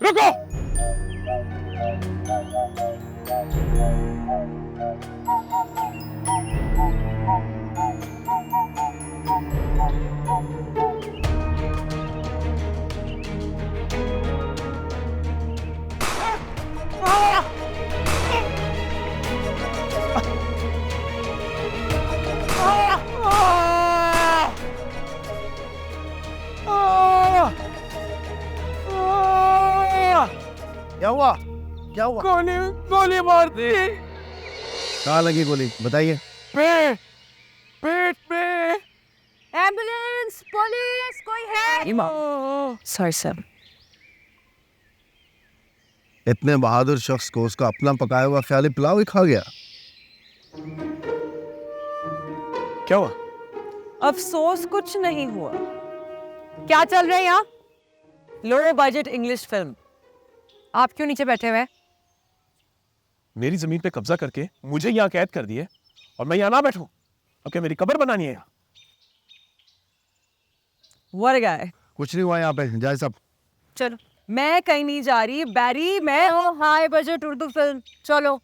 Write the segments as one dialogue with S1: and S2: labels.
S1: रुको।
S2: क्या हुआ? क्या हुआ?
S1: गोली मार दी।
S2: कहाँ लगी गोली बताइए?
S1: पेट पे।
S3: एम्बुलेंस, पुलिस, कोई है? Sorry sir.
S2: इतने बहादुर शख्स को उसका अपना पकाया हुआ ख्याली पुलाव ही खा गया।
S1: क्या हुआ?
S3: अफसोस कुछ नहीं हुआ। क्या चल रहा है यहाँ? Low budget English film. आप क्यों नीचे बैठे हुए?
S1: मेरी जमीन पे कब्जा करके मुझे यहाँ कैद कर दिए और मैं यहाँ ना बैठूं। अब क्या मेरी कब्र बनानी है यहाँ?
S3: What a guy।
S2: कुछ नहीं हुआ यहाँ पे, जाए सब।
S3: चलो, मैं कहीं नहीं जा रही बैरी। मैं हूँ हाई बजट उर्दू फिल्म। चलो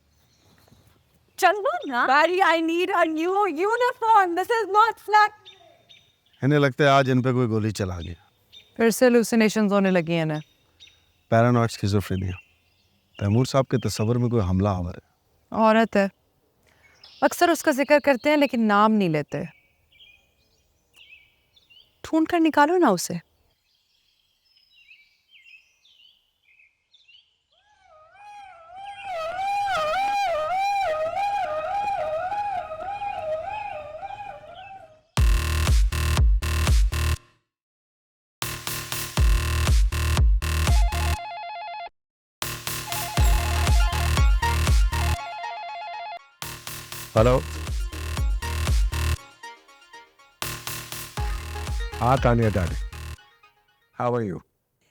S3: चलो ना बैरी। I need a new uniform. This is not flat.
S2: इन्हें लगता है आज इन पे कोई गोली चला गया।
S3: फिर से hallucinations होने लगी हैं ना।
S2: Paranoid schizophrenia. तैमूर साहब के तस्वर में कोई हमला आवर है।
S3: औरत है, अक्सर उसका जिक्र करते हैं लेकिन नाम नहीं लेते। ढूंढ कर निकालो ना उसे।
S2: हेलो। हाँ Tania darling, how are you?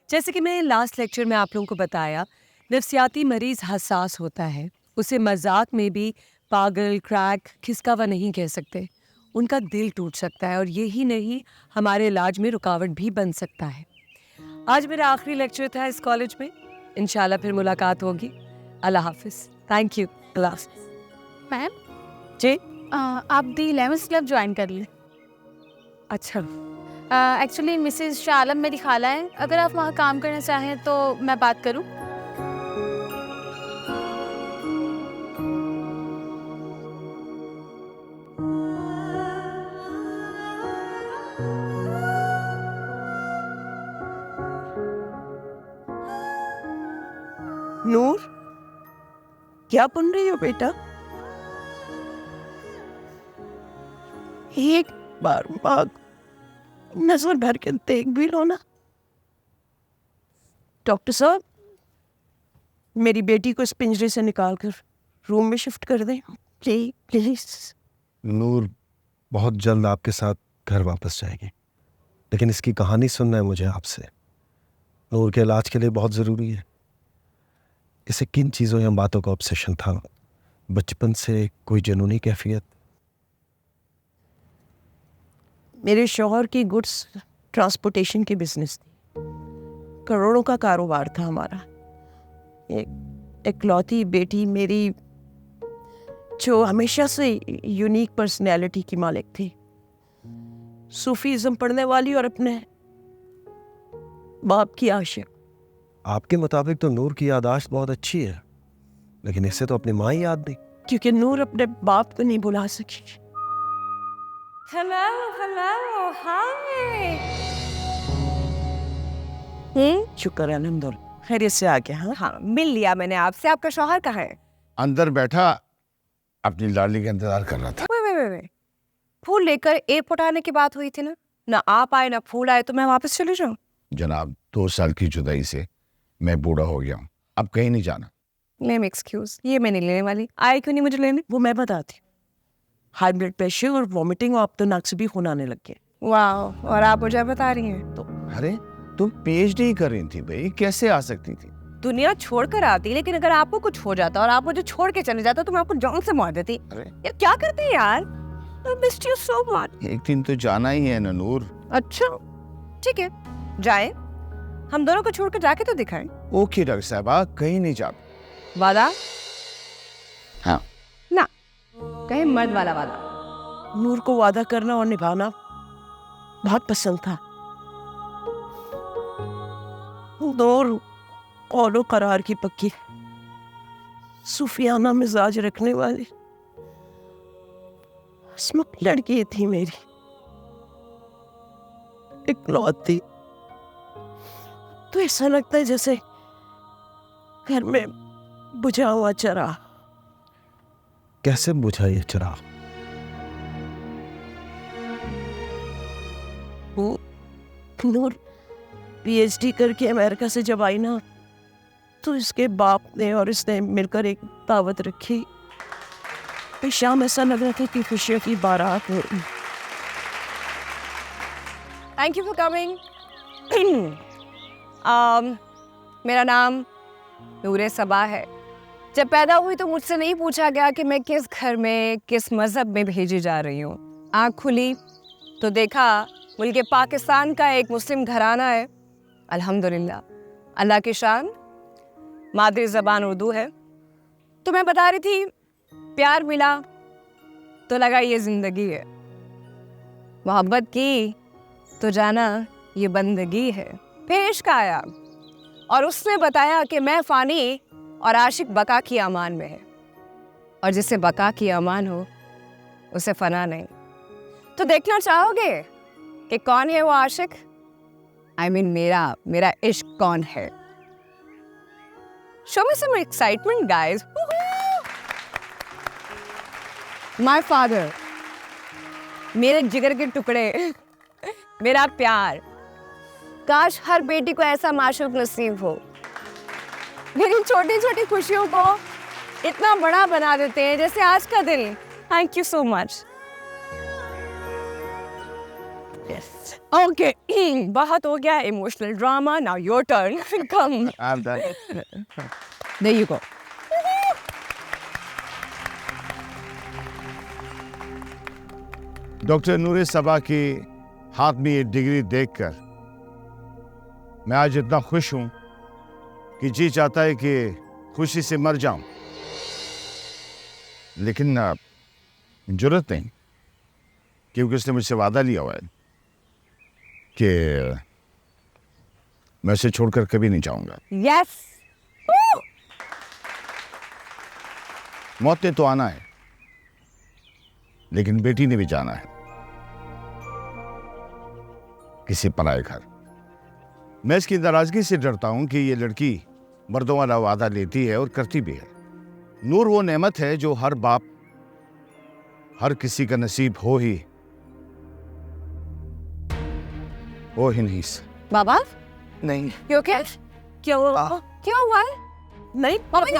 S3: जैसे कि मैंने लास्ट लेक्चर में आप लोगों को बताया, नफ्सियाती मरीज हसास होता है। उसे मजाक में भी पागल, क्रैक, खिसकावा नहीं कह सकते। उनका दिल टूट सकता है और यही नहीं, हमारे इलाज में रुकावट भी बन सकता है। आज मेरा आखिरी लेक्चर था इस कॉलेज में। इंशाल्लाह फिर मुलाकात होगी। अल्लाह हाफिज। Thank you. क्लास
S4: मैम
S3: जी।
S4: आप दी 11th क्लब ज्वाइन कर लें।
S3: अच्छा,
S4: एक्चुअली मिसेस शाह आलम मेरी खाला है। अगर आप वहाँ काम करना चाहें तो मैं बात करूँ?
S3: नूर, क्या बन रही हो बेटा? एक बार माँ नजर भर के देख भी लो ना। डॉक्टर साहब, मेरी बेटी को इस पिंजरे से निकाल कर रूम में शिफ्ट कर दें प्लीज।
S2: नूर बहुत जल्द आपके साथ घर वापस जाएगी, लेकिन इसकी कहानी सुनना है मुझे आपसे। नूर के इलाज के लिए बहुत ज़रूरी है। इसे किन चीज़ों या बातों का ऑब्सेशन था? बचपन से कोई जुनूनी कैफियत?
S3: मेरे शौहर की गुड्स ट्रांसपोर्टेशन की बिजनेस थी। करोड़ों का कारोबार था हमारा। एक इकलौती बेटी मेरी, जो हमेशा से यूनिक पर्सनैलिटी की मालिक थी। सूफीज़म पढ़ने वाली और अपने बाप की आशिक।
S2: आपके मुताबिक तो नूर की याददाश्त बहुत अच्छी है, लेकिन इसे तो अपनी माँ ही याद नहीं।
S3: क्योंकि नूर अपने बाप को नहीं भुला सकी। Hello hi. शुक्र है, अल्हम्दुलिल्लाह खैरियत से आ गया। हाँ, मिल लिया मैंने आपसे। आपका शौहर कहाँ है?
S5: अंदर बैठा अपनी लाडली का इंतजार कर रहा था।
S3: वे। फूल लेकर एयरपोर्ट आने की बात हुई थी ना आप आए ना फूल आए, तो मैं वापस चले जाऊं?
S5: जनाब, 2 साल की जुदाई से मैं बूढ़ा हो गया हूँ, अब कहीं नहीं जाना।
S3: नेम एक्सक्यूज, ये मैं नहीं लेने वाली। आए क्यों नहीं मुझे लेने? वो मैं बताती। हाई ब्लड प्रेशर और वॉमिटिंग और अब तो नाक से भी खून आने लग गया। वाह, और आप मुझे बता रही हैं? तो
S5: अरे तुम PhD कर रही थी भाई, कैसे आ सकती थी?
S3: दुनिया छोड़कर आती, लेकिन अगर आपको कुछ हो जाता और आप मुझे छोड़ के चले जाते तो मैं आपको जान से मार देती।
S5: अरे
S3: यार क्या करते हैं यार? I missed you so much।
S5: एक दिन तो जाना ही है ना नूर।
S3: अच्छा ठीक है, जाए। हम दोनों को छोड़कर जाके तो दिखाएं।
S5: ओके डॉक्टर साहबा, कहीं नहीं जा।
S3: वादा?
S5: हाँ।
S3: ना, कहे मर्द वाला वादा।
S6: नूर को वादा करना और निभाना बहुत पसंद था। नूर कौलो करार की पक्की, सूफियाना मिजाज रखने वाली हंसमुख लड़की थी मेरी, इकलौती। तो ऐसा लगता है जैसे घर में बुझा हुआ चिराग।
S2: कैसे बुझा ये चिराग?
S6: वो नूर पीएचडी करके अमेरिका से जब आई ना, तो इसके बाप ने और इसने मिलकर एक दावत रखी। फिर शाम ऐसा लग रहा था कि खुशियों की बारात हो रही।
S3: Thank you for coming. मेरा नाम नूरे सबा है। जब पैदा हुई तो मुझसे नहीं पूछा गया कि मैं किस घर में किस मज़हब में भेजी जा रही हूँ। आँख खुली तो देखा मुल्क पाकिस्तान का एक मुस्लिम घराना है। अल्हम्दुलिल्लाह, अल्लाह की शान। मादरी ज़बान उर्दू है। तो मैं बता रही थी, प्यार मिला तो लगा ये ज़िंदगी है, मोहब्बत की तो जाना ये बंदगी है। फिर इश्क आया और उसने बताया कि मैं फ़ानी और आशिक बका की अमान में है, और जिसे बका की अमान हो उसे फना नहीं। तो देखना चाहोगे कि कौन है वो आशिक? I mean मेरा इश्क कौन है? Show me some excitement, guys. My father, मेरे जिगर के टुकड़े, मेरा प्यार। काश हर बेटी को ऐसा माशूक नसीब हो। मेरी छोटी छोटी खुशियों को इतना बड़ा बना देते हैं, जैसे आज का दिन। Thank you so much. Okay, बहुत हो गया emotional drama. Now your turn. Come,
S5: I'm done.
S3: There you go.
S5: Doctor Noore Saba की हाथ में ये डिग्री देखकर मैं आज इतना खुश हूं कि जी चाहता है कि खुशी से मर जाऊं, लेकिन जरूरत नहीं, क्योंकि उसने मुझसे वादा लिया हुआ है कि मैं उसे छोड़कर कभी नहीं जाऊंगा।
S3: यस।
S5: मौत ने तो आना है, लेकिन बेटी ने भी जाना है किसी पराए घर। मैं इसकी नाराजगी से डरता हूं कि ये लड़की मर्दों वाला वादा लेती है और करती भी है। नूर वो नेमत है जो हर बाप, हर किसी का नसीब हो ही नहीं।
S3: बाबा
S6: नहीं
S3: क्यों? क्या क्यों हुआ?
S6: नहीं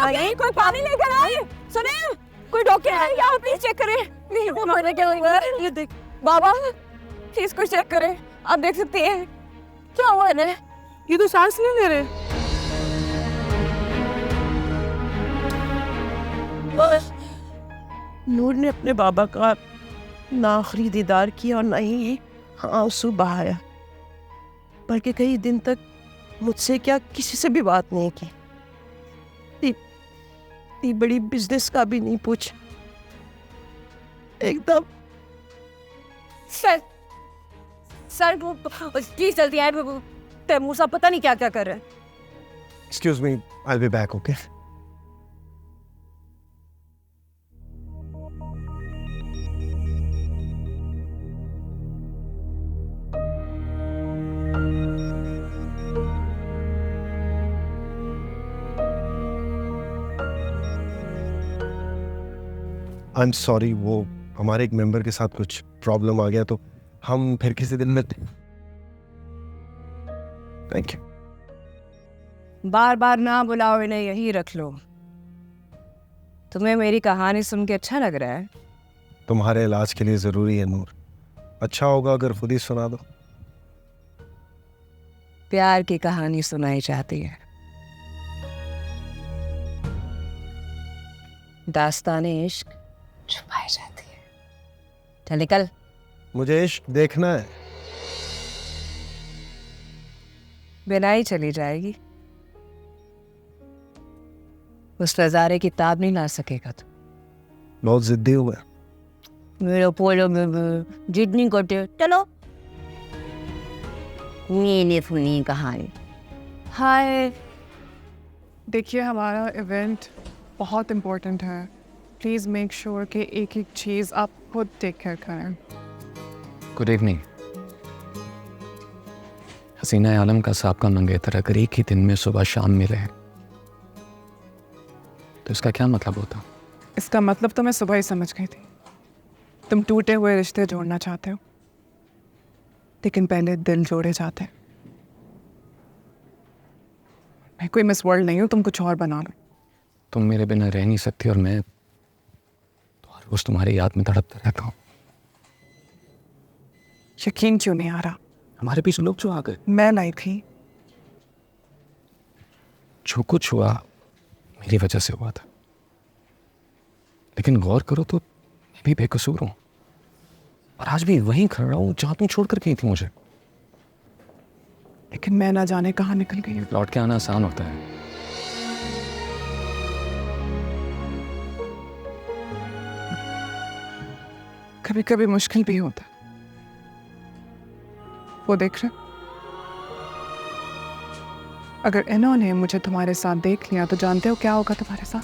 S3: नहीं, कोई पानी लेकर आए। सुने, कोई डॉक्टर है यहाँ, प्लीज चेक करें। नहीं, हमारे क्या हुआ?
S6: ये देख,
S3: बाबा प्लीज कुछ चेक करें। आप देख सकते हैं क्या हुआ है?
S6: ये तो सांस नहीं ले रहे। नूर ने अपने बाबा का ना आखिरी दीदार किया और ना ही आंसू बहाया, बल्कि कई दिन तक मुझसे क्या किसी से भी बात नहीं की। इतनी बड़ी बिजनेस का भी नहीं पूछा। एकदम
S3: सर प्लीज जल्दी आए। तैमूर साहब पता नहीं क्या क्या कर रहे हैं।
S2: Excuse me, I will be back, okay? I am sorry, वो हमारे एक मेंबर के साथ कुछ प्रॉब्लम आ गया, तो हम फिर किसी दिन मिलते हैं। Thank you.
S3: बार बार ना बुलाओ, इन्हें यही रख लो। तुम्हें मेरी कहानी सुन के अच्छा लग रहा है?
S2: तुम्हारे इलाज के लिए जरूरी है नूर। अच्छा होगा अगर खुद ही सुना दो।
S3: प्यार की कहानी सुनाई चाहती है। दास्ताने इश्क छुपाई जाती है। चल निकल।
S2: मुझे इश्क देखना है।
S3: बिना ही चली जाएगी। उस नज़ारे की ताब नहीं ला सकेगा तो।
S2: बहुत जिद्दी हुआ है।
S6: मेरा पोलो में जितनी करते चलो मैंने सुनी कहानी।
S4: हाय।
S7: देखिए हमारा इवेंट बहुत इम्पोर्टेंट है, प्लीज़ मेक श्योर कि एक एक चीज़ आप खुद टेक केयर करें।
S8: Good evening. हसीना आलम का साहब का मंगेतर अगर एक ही दिन में सुबह शाम मिले हैं तो इसका क्या मतलब होता?
S7: इसका मतलब तो मैं सुबह ही समझ गई थी। तुम टूटे हुए रिश्ते जोड़ना चाहते हो, लेकिन पहले दिल जोड़े जाते हैं। मैं कोई मिस वर्ल्ड नहीं हूँ, तुम कुछ और बना लो।
S8: तुम मेरे बिना रह नहीं सकती और मैं तो हर रोज तुम्हारी याद में तड़पता रहता हूँ।
S7: यकीन क्यों नहीं आ रहा?
S8: हमारे पीछे लोग जो आ गए,
S7: मैं लाई थी।
S8: जो कुछ हुआ मेरी वजह से हुआ था, लेकिन गौर करो तो मैं भी बेकसूर हूँ और आज भी वहीं खड़ा हूँ जहाँ तुम छोड़ कर गई थी मुझे।
S7: लेकिन मैं ना जाने कहाँ निकल गई हूँ।
S8: लौट के आना आसान होता है,
S7: कभी कभी मुश्किल भी होता है। वो देख रहे, अगर इन्होंने मुझे तुम्हारे साथ देख लिया तो जानते हो क्या होगा तुम्हारे साथ?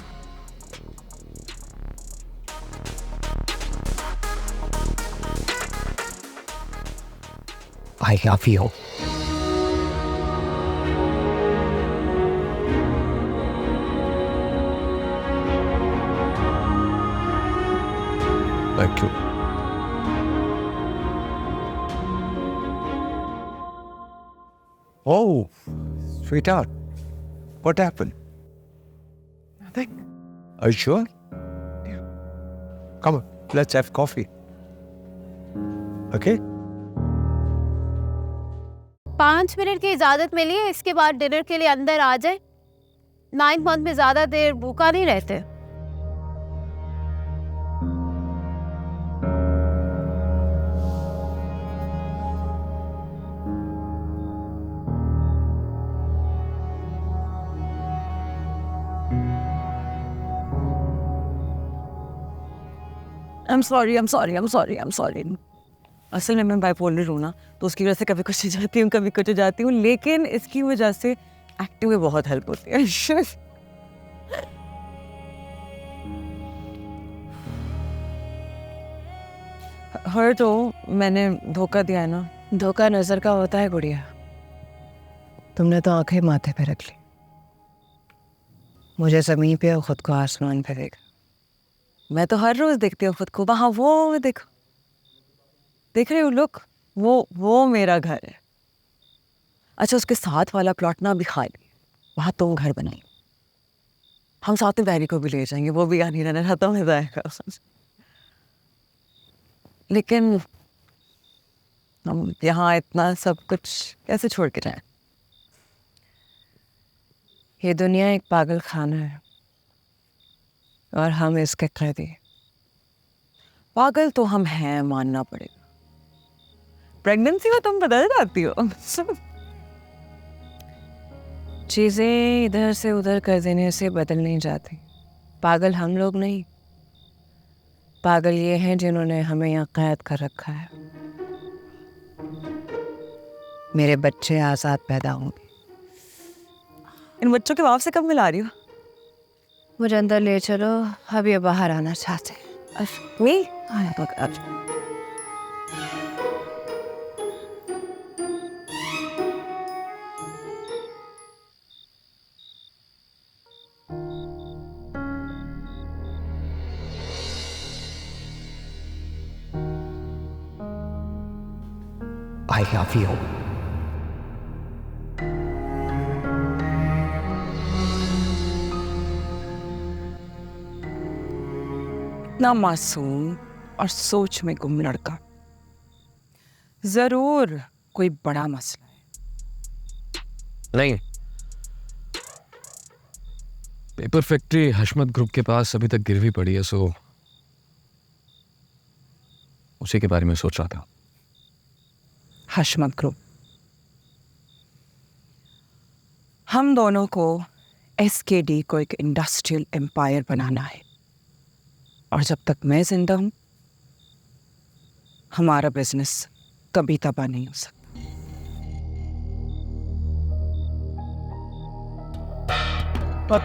S8: I love you.
S2: Thank you. Oh, sweetheart, what happened?
S7: Nothing.
S2: Are you sure? Yeah. Come on, let's have coffee. Okay?
S4: 5 minute की इजाज़त मिली है, इसके बाद डिनर के लिए अंदर आ जाए। 9th मंथ में ज़्यादा देर भूखा नहीं रहते।
S6: I'm sorry.
S3: असल में मैं बाइपोलर हूँ ना, तो उसकी वजह से कभी कुछ हो जाती हूँ, कभी कुछ हो जाती हूँ, लेकिन इसकी वजह से एक्टिंग में बहुत हेल्प होती है। हर तो मैंने धोखा दिया है ना।
S6: धोखा नजर का होता है गुड़िया, तुमने तो आंखें माथे पे रख ली। मुझे जमीन पे और खुद को आसमान पे देखा।
S3: मैं तो हर रोज देखती हूँ खुद को। वहाँ वो देखो, देख रहे हो लुक, वो मेरा घर है। अच्छा, उसके साथ वाला प्लॉट ना अभी खाली है, वहाँ तुम घर बनाई। हम साथ में बैरी को भी ले जाएंगे, वो भी यहाँ नहीं रहना चाहता, मजा आएगा। लेकिन हम यहाँ इतना सब कुछ कैसे छोड़ के जाएं?
S6: ये दुनिया एक पागल खाना है और हम इसके कैदी।
S3: पागल तो हम हैं, मानना पड़ेगा। प्रेगनेंसी में तुम बदल जाती हो।
S6: चीजें इधर से उधर कर देने से बदल नहीं जाती। पागल हम लोग नहीं, पागल ये हैं जिन्होंने हमें यहाँ कैद कर रखा है। मेरे बच्चे आज़ाद पैदा होंगे।
S3: इन बच्चों के बाप से कब मिला रही हो?
S6: मुझे अंदर ले चलो, अब ये बाहर आना चाहते हैं।
S3: मी?
S8: I love you.
S3: इतना मासूम और सोच में गुम लड़का, जरूर कोई बड़ा मसला है।
S8: नहीं, पेपर फैक्ट्री हशमत ग्रुप के पास अभी तक गिरवी पड़ी है, सो उसी के बारे में सोच रहा था।
S3: हशमत ग्रुप हम दोनों को
S7: SKD को एक इंडस्ट्रियल एम्पायर बनाना है, और जब तक मैं जिंदा हूं हमारा बिजनेस कभी तबाह नहीं हो सकता।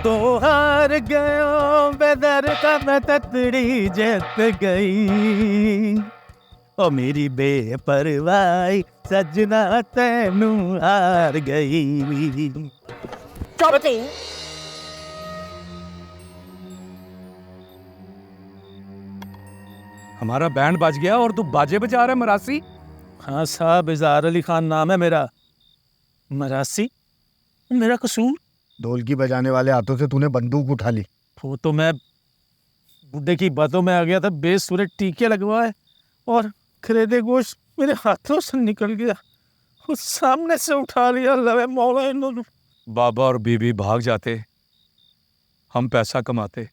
S9: तो हार गयो बेदर का मैं ततड़ी जीत गई, ओ मेरी बेपरवाही सजना तेनू हार गई।
S8: हमारा बैंड बज गया और तू बाजे बजा रहा है मरासी।
S9: हाँ साहब, इज़हार अली खान नाम है मेरा। मरासी मेरा कसूर?
S5: ढोलकी बजाने वाले हाथों से तूने बंदूक उठा ली।
S9: वो तो मैं बुड्ढे की बातों में आ गया था, बेसुरे टीके लगवाए और खरीदे गोश्त मेरे हाथों से निकल गया, उस सामने से उठा लिया। लवे मौला इन्होंने।
S8: बाबा और बीबी भाग जाते, हम पैसा कमाते,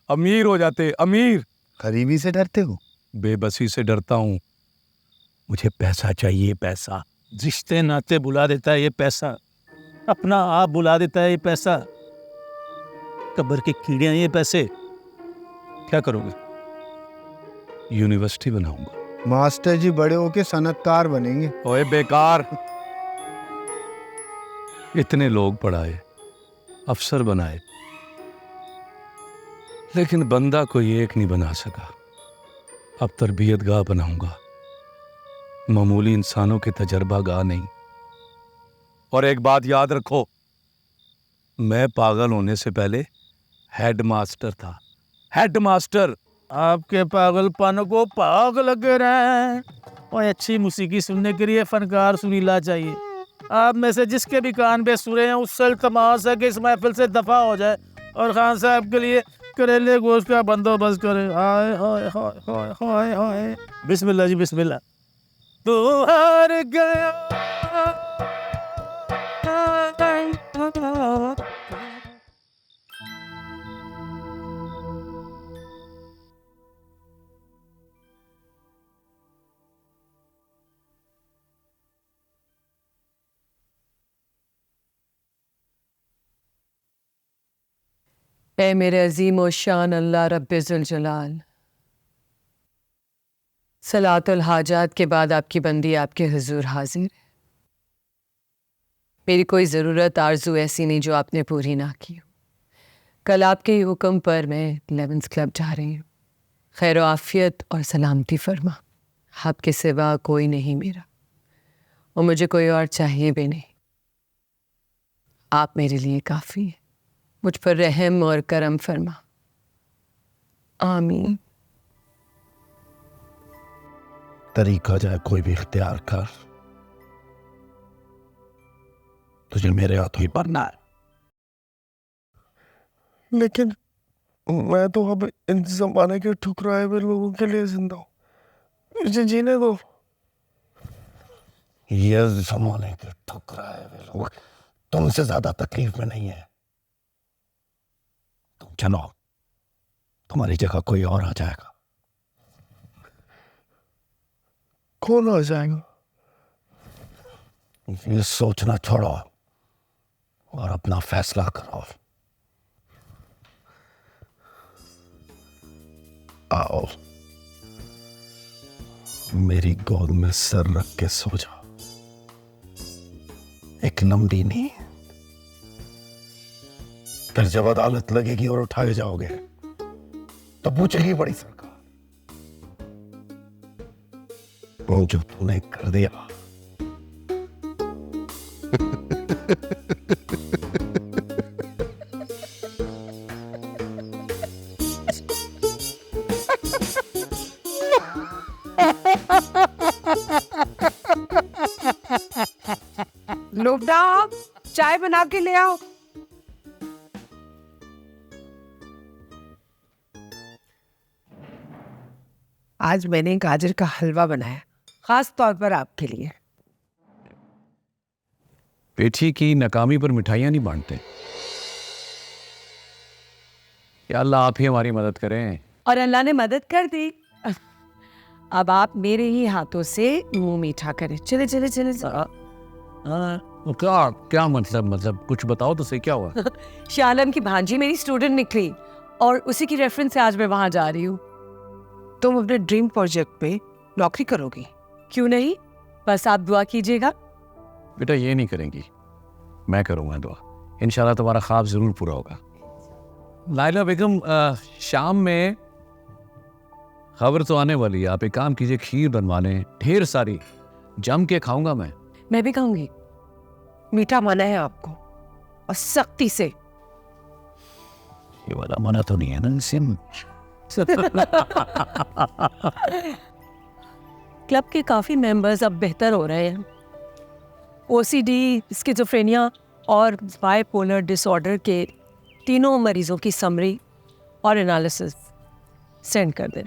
S8: अमीर हो जाते। अमीर।
S5: गरीबी से डरते हो?
S8: बेबसी से डरता हूँ।
S9: मुझे पैसा चाहिए, पैसा। रिश्ते नाते बुला देता है ये पैसा, अपना आप बुला देता है ये पैसा, कब्र के कीड़े हैं ये पैसे। क्या करोगे?
S8: यूनिवर्सिटी बनाऊंगा।
S5: मास्टर जी बड़े होके सनतकार बनेंगे।
S8: ओए बेकार। इतने लोग पढ़ाए, अफसर बनाए, लेकिन बंदा कोई एक नहीं बना सका। अब तरबियत गाह बनाऊंगा, मामूली इंसानों के तजर्बा गाह नहीं। और एक बात याद रखो, मैं पागल होने से पहले हेड मास्टर था। Head master.
S9: आपके पागलपन को पाग लग रहा है। और अच्छी मौसीकी सुनने के लिए फनकार सुरीला चाहिए। आप में से जिसके भी कान पे सुरे हैं उससे इल्तमास है कि इस महफिल से दफा हो जाए और खान साहब के लिए करेले गोश्त का बंदोबस्त करे। हाय हाय हाय हाय हाय हाय। बिस्मिल्लाह जी बिस्मिल्लाह। तू हार गया।
S3: ए मेरे अजीम व शान अल्लाह रब्बिजुल जलाल, सलातुल हाजात के बाद आपकी बंदी आपके हुजूर हाजिर है। मेरी कोई ज़रूरत आरजू ऐसी नहीं जो आपने पूरी ना की हो। कल आपके ही हुक्म पर मैं 11th क्लब जा रही हूँ। खैर आफियत और सलामती फरमा। आपके सिवा कोई नहीं मेरा, और मुझे कोई और चाहिए भी नहीं। आप मेरे लिए काफ़ी हैं। मुझ पर रहम और करम फरमा। आमीन।
S1: तरीका जाए कोई भी इख्तियार कर, तुझे मेरे हाथों ही मरना है।
S2: लेकिन मैं तो अब इन जमाने के ठुकराए हुए लोगों के लिए जिंदा हूं, मुझे जीने दो।
S1: ये जमाने के ठुकराए हुए लोग तुमसे ज्यादा तकलीफ में नहीं है। तुम चलो, तुम्हारी जगह कोई और आ जाएगा।
S2: कौन आ जाएगा?
S1: ये सोचना छोड़ो और अपना फैसला करो। आओ, मेरी गोद में सर रख के सो जाओ। एक लंबी नींद, फिर जब अदालत लगेगी और उठाए जाओगे तो पूछेगी बड़ी सरकार, वो जो तूने कर दिया।
S7: लोबड़ा, चाय बना के ले आओ। आज मैंने गाजर का हलवा बनाया, खास तौर पर आपके लिए।
S8: पेठी की नाकामी पर मिठाइयां नहीं बांटते। या अल्लाह आप ही हमारी मदद करें।
S3: और अल्लाह ने मदद कर दी। अब आप मेरे ही हाथों से मुंह मीठा करें। चले चले चले चले।
S8: वो क्या क्या मतलब कुछ बताओ तो सही, क्या हुआ?
S3: शालम की भांजी मेरी स्टूडेंट निकली और उसी की रेफरेंस से आज मैं वहां जा रही हूँ।
S6: तुम अपने ड्रीम प्रोजेक्ट पे नौकरी करोगी?
S3: क्यों नहीं, बस आप दुआ कीजिएगा।
S8: बेटा ये नहीं करेंगी, मैं करूँगा दुआ, इंशाल्लाह तुम्हारा ख्वाब ज़रूर पूरा होगा। लाइला बेगम, शाम में खबर तो आने वाली है, आप एक काम कीजिए, खीर बनवा लें ढेर सारी, जम के खाऊंगा मैं।
S3: मैं भी खाऊंगी।
S6: मीठा मना है आपको, और सख्ती से।
S8: ये वाला मना तो नहीं है ना सिम?
S3: क्लब के काफ़ी मेंबर्स अब बेहतर हो रहे हैं। ओसीडी, स्किज़ोफ्रेनिया और बाइपोलर डिसऑर्डर के तीनों मरीजों की समरी और एनालिसिस सेंड कर दें,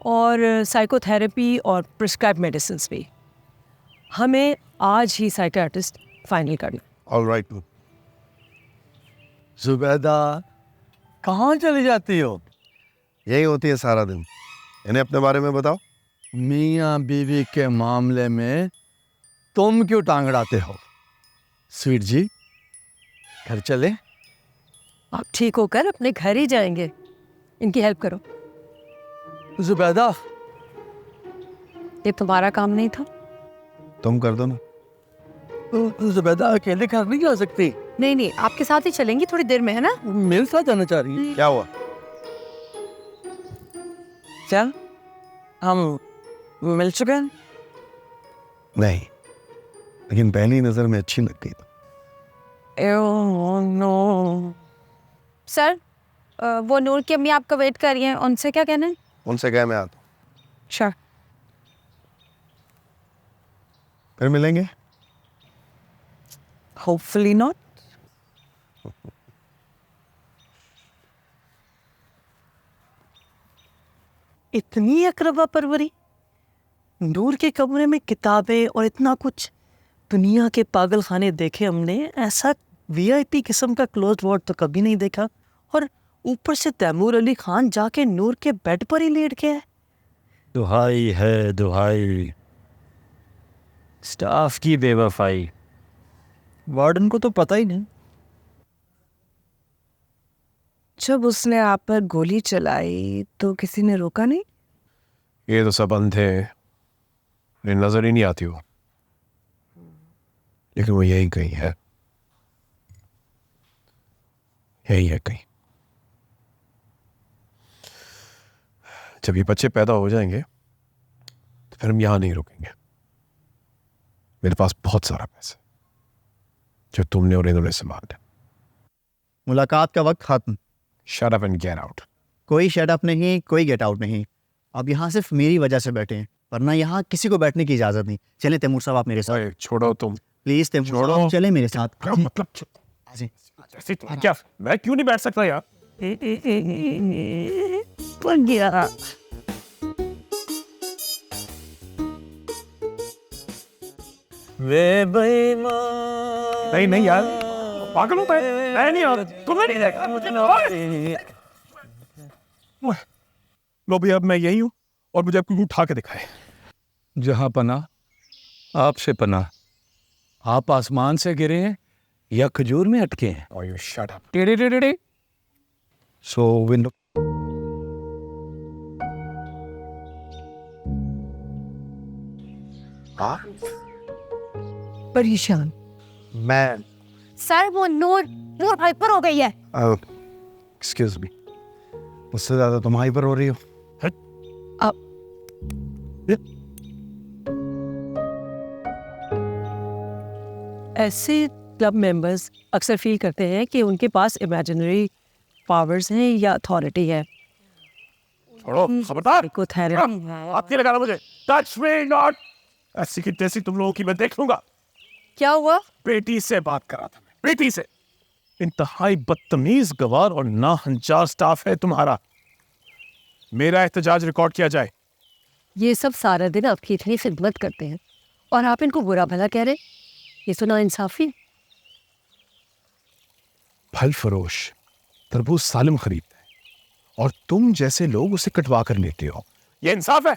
S3: और साइकोथेरेपी और प्रिस्क्राइब मेडिसिन भी। हमें आज ही साइकियाट्रिस्ट फाइनल करना।
S2: ऑलराइट।
S8: जुबैदा, कहाँ चली जाती हो?
S2: यही होती है सारा दिन। इन्हें अपने बारे में बताओ।
S8: मियाँ बीवी के मामले में तुम क्यों टांग अड़ाते हो? स्वीट जी, घर चले?
S3: आप ठीक होकर अपने घर ही जाएंगे। इनकी हेल्प करो।
S8: जुबैदा,
S3: ये तुम्हारा काम नहीं था?
S2: तुम कर दो ना।
S8: जुबैदा अकेले घर नहीं जा सकती।
S4: नहीं नहीं, आपके साथ ही चलेंगी थोड़ी देर में, है ना?
S8: मेरे साथ जाना चाह रही है?
S2: क्या हुआ?
S6: क्या हम मिल चुके हैं?
S2: नहीं, लेकिन पहली नजर में अच्छी लग गई।
S6: नो।
S4: सर, वो नूर की अम्मी आपका वेट कर रही हैं, उनसे क्या कहना है?
S2: उनसे कह मैं आता हूँ।
S6: श्योर।
S2: फिर मिलेंगे।
S6: Hopefully not. इतनी अकरबा परवरी, नूर के कमरे में किताबें और इतना कुछ। दुनिया के पागल खाने देखे हमने, ऐसा वीआईपी किस्म का क्लोज वार्ड तो कभी नहीं देखा। और ऊपर से तैमूर अली खान जाके नूर के बेड पर ही लेट गया है।
S10: दुहाई है दुहाई, स्टाफ की बेवफाई। वार्डन को तो पता ही नहीं।
S3: जब उसने आप पर गोली चलाई तो किसी ने रोका नहीं?
S1: ये तो सब अंधे हैं, इन्हें नजर ही नहीं आती हो, लेकिन वो यही कहीं है, यही है कहीं। जब ये बच्चे पैदा हो जाएंगे तो फिर हम यहां नहीं रुकेंगे। मेरे पास बहुत सारा पैसा जो तुमने और इन्होंने संभाल लिया।
S11: मुलाकात का वक्त खत्म।
S1: Shut up and get out.
S11: कोई शट अप नहीं, कोई गेट आउट नहीं। अब यहाँ सिर्फ मेरी वजह से बैठे हैं, वरना यहाँ किसी को बैठने की इजाजत नहीं। चले तैमूर साहब, आप मेरे साथ।
S1: ओए, छोड़ो तुम,
S11: प्लीज तैमूर साहब, चले मेरे साथ।
S1: क्या मतलब? क्या मैं क्यों नहीं बैठ सकता यार?
S6: बन गया।
S9: वे बेईमान।
S1: नहीं नहीं यार, पागल होता है। मैं नहीं यार, तुम्हें नहीं देखा मुझे ना। लो भैया, अब मैं यही हूँ और मुझे आपको उठा के दिखाए।
S8: जहां पना आपसे पना, आप आसमान से गिरे हैं या खजूर में अटके हैं?
S1: Oh, you shut up.
S8: टेढ़े टेढ़े टेढ़े।
S2: सो विंडो।
S3: परेशान।
S2: मैं
S4: सर, वो नूर हाइपर हो गई है।
S2: एक्सक्यूज मी, मुझसे ज्यादा तुम हाइपर हो रही हो।
S3: ऐसे क्लब मेंबर्स अक्सर फील करते हैं कि उनके पास इमेजिनरी पावर्स हैं या अथॉरिटी है।
S1: छोड़ो, खबरदार।
S3: साइकोथेरेपी
S1: हाथ नहीं लगाना मुझे। Touch me not. ऐसी की तैसी तुम लोगों की मैं देख लूंगा।
S4: क्या हुआ?
S1: बेटी से बात करा था मैं, बेटी से। इंतहाई बदतमीज, गवार और नाहंचार स्टाफ है तुम्हारा। मेरा एहतजाज रिकॉर्ड किया जाए।
S3: ये सब सारा दिन आपकी इतनी खिदमत करते हैं और आप इनको बुरा भला कह रहे हैं? ये तो नाइंसाफी।
S1: फल फरोश तरबूज सालिम खरीदता है और तुम जैसे लोग उसे कटवा कर लेते हो। ये इंसाफ है?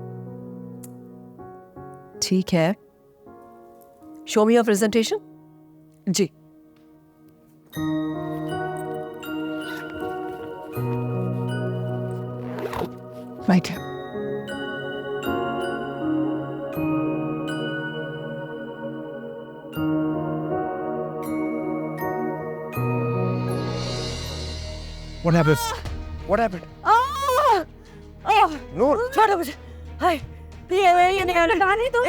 S3: ठीक है, शो मी योर प्रेजेंटेशन। जी, right.
S2: What happened? What happened? Noor.
S3: छोड़ो मुझे। हाय, ये नहीं आने दो।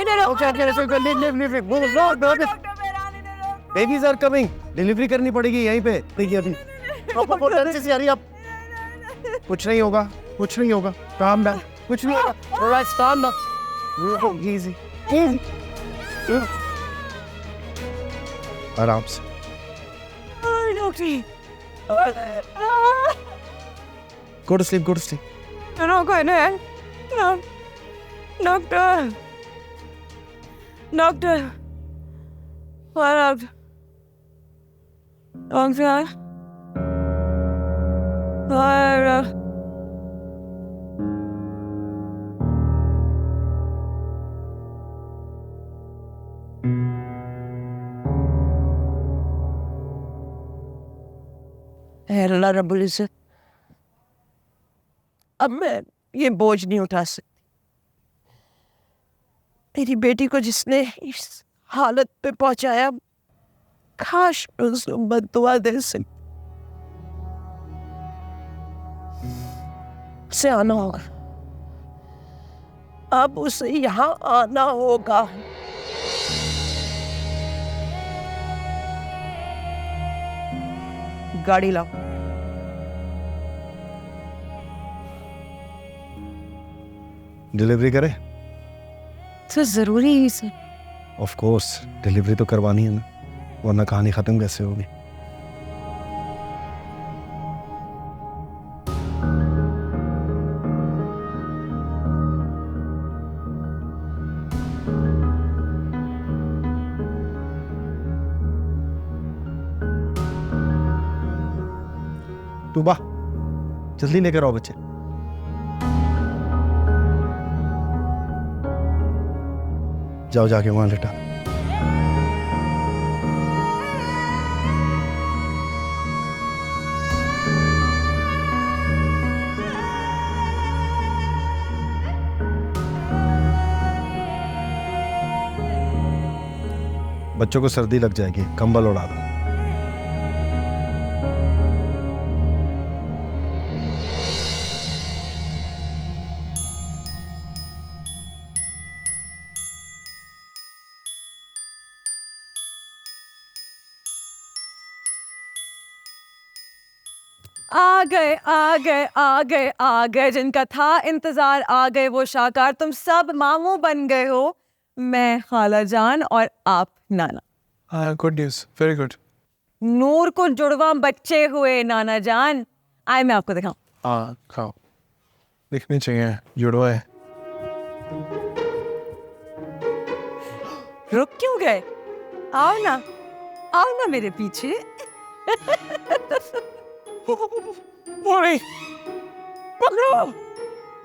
S2: Babies are coming. Delivery करनी पड़ेगी यहीं पे। देखिए अभी। कुछ नहीं होगा, कुछ नहीं होगा। Calm down. कुछ नहीं होगा। Alright, calm down. Easy. आराम से। Go to sleep, go to sleep.
S7: No, go ahead. No. Doctor. Doctor. What up? Doctor. What up?
S6: अल्लाह रब्बुल इज़्ज़त, अब मैं ये बोझ नहीं उठा सकती। मेरी बेटी को जिसने इस हालत पे पहुंचाया, काश मैं उसको बद्दुआ दे सकती। उसे आना होगा, अब उसे यहाँ आना होगा। गाड़ी लाओ।
S2: डिलीवरी करे?
S3: सर जरूरी है सर।
S2: ऑफ कोर्स डिलीवरी तो करवानी है ना, वरना कहानी खत्म कैसे होगी? तूबा, जल्दी लेकर आओ बच्चे। जाओ जाके वहां लेटा। बच्चों को सर्दी लग जाएगी, कंबल उड़ा दो।
S3: आ गए आ गए आ गए आ गए, जिनका था इंतजार आ गए वो शाहकार। तुम सब मामू बन गए हो, मैं खाला जान और आप नाना।
S1: हाँ, गुड न्यूज़, वेरी गुड।
S3: नूर को जुड़वा बच्चे हुए नाना जान। आए मैं आपको दिखाऊं।
S1: हाँ, खाओ, दिखने चाहिए, जुड़वा है।
S3: रुक क्यों गए? आओ ना मेरे पीछे।
S9: मोरी, पकड़ो,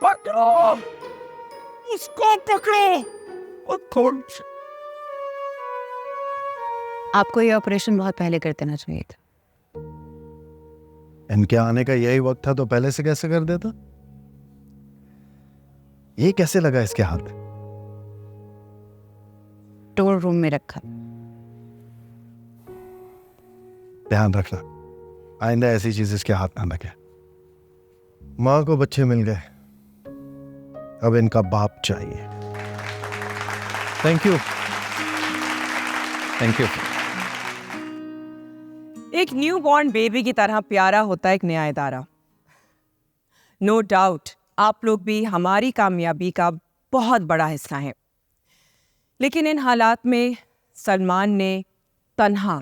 S9: पकड़ो, उसको पकड़ो।
S4: आपको ये ऑपरेशन बहुत पहले कर देना चाहिए था।
S2: इनके आने का यही वक्त था तो पहले से कैसे कर देता? ये कैसे लगा इसके हाथ?
S4: स्टोर रूम में रखा।
S2: ध्यान रखना, आइंदा ऐसी चीज इसके हाथ ना लगे। माँ को बच्चे मिल गए, अब इनका बाप चाहिए।
S1: Thank you, thank you.
S7: एक न्यू बॉर्न बेबी की तरह प्यारा होता है एक नया इदारा। नो डाउट आप लोग भी हमारी कामयाबी का बहुत बड़ा हिस्सा हैं, लेकिन इन हालात में सलमान ने तन्हा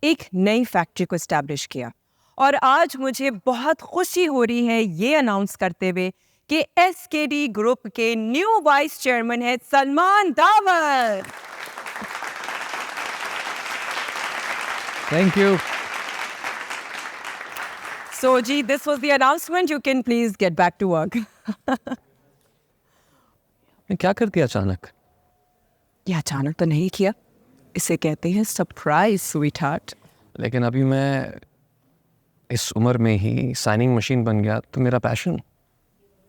S7: एक नई फैक्ट्री को एस्टैब्लिश किया और आज मुझे बहुत खुशी हो रही है ये अनाउंस करते हुए कि एसकेडी ग्रुप के न्यू वाइस चेयरमैन है Salman Dawar.
S1: Thank you.
S7: So जी, this was the announcement. You can please get back to work.
S8: क्या कर दिया अचानक?
S7: ये अचानक तो नहीं किया, इसे कहते हैं सरप्राइज स्वीट हार्ट।
S1: लेकिन अभी मैं इस उम्र में ही साइनिंग मशीन बन गया तो मेरा पैशन।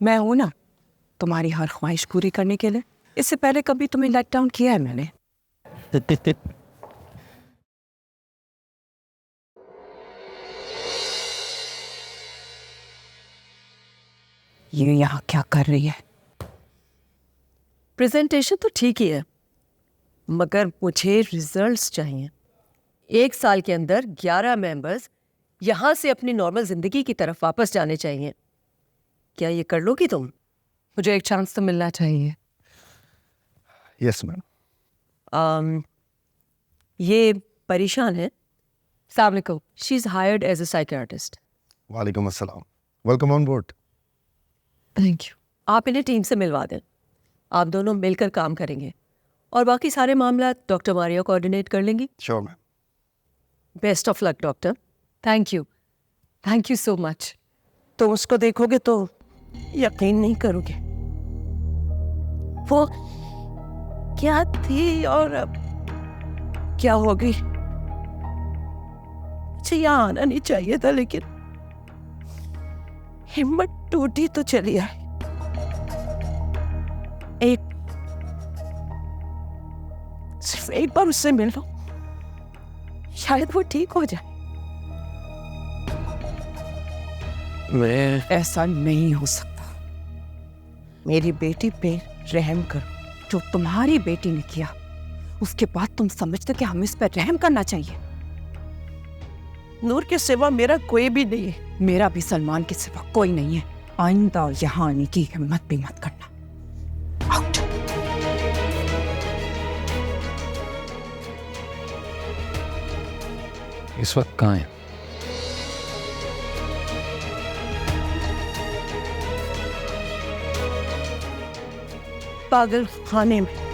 S7: मैं हूं ना तुम्हारी हर ख्वाहिश पूरी करने के लिए। इससे पहले कभी तुम्हें लेट डाउन किया है मैंने? ये यहाँ क्या कर रही है?
S3: प्रेजेंटेशन तो ठीक ही है, मगर मुझे रिजल्ट्स चाहिए। 1 साल के अंदर 11 मेंबर्स यहाँ से अपनी नॉर्मल जिंदगी की तरफ वापस जाने चाहिए। क्या ये कर लोगी तुम? मुझे एक चांस तो मिलना चाहिए।
S2: Yes ma'am.
S3: ये परेशान है। अस्सलाम वालेकुम। She is hired as a psychiatrist.
S2: वालेकुम अस्सलाम, welcome on board.
S3: Thank you. आप इन्हें टीम से मिलवा दें। आप दोनों मिलकर काम करेंगे और बाकी सारे मामला डॉक्टर मारिया कोऑर्डिनेट कर लेंगी।
S2: Sure ma'am.
S3: Best of luck doctor. Thank you so much.
S6: तुम उसको देखोगे तो यकीन नहीं करोगे, वो क्या थी और अब क्या हो गई। मुझे यहाँ आना नहीं चाहिए था, लेकिन हिम्मत टूटी तो चली आई। सिर्फ एक बार उससे मिल लो, शायद वो ठीक हो जाए।
S1: मैं
S7: ऐसा नहीं हो सकता। मेरी बेटी पे रहम करो। जो तुम्हारी बेटी ने किया उसके बाद तुम समझते कि हमें इस पर रहम करना चाहिए?
S6: नूर के सिवा मेरा कोई भी नहीं है।
S7: मेरा भी सलमान के सिवा कोई नहीं है। आइंदा यहाँ आने की हिम्मत भी मत करना। आउट।
S1: इस वक्त कहाँ है?
S6: पागल खाने में।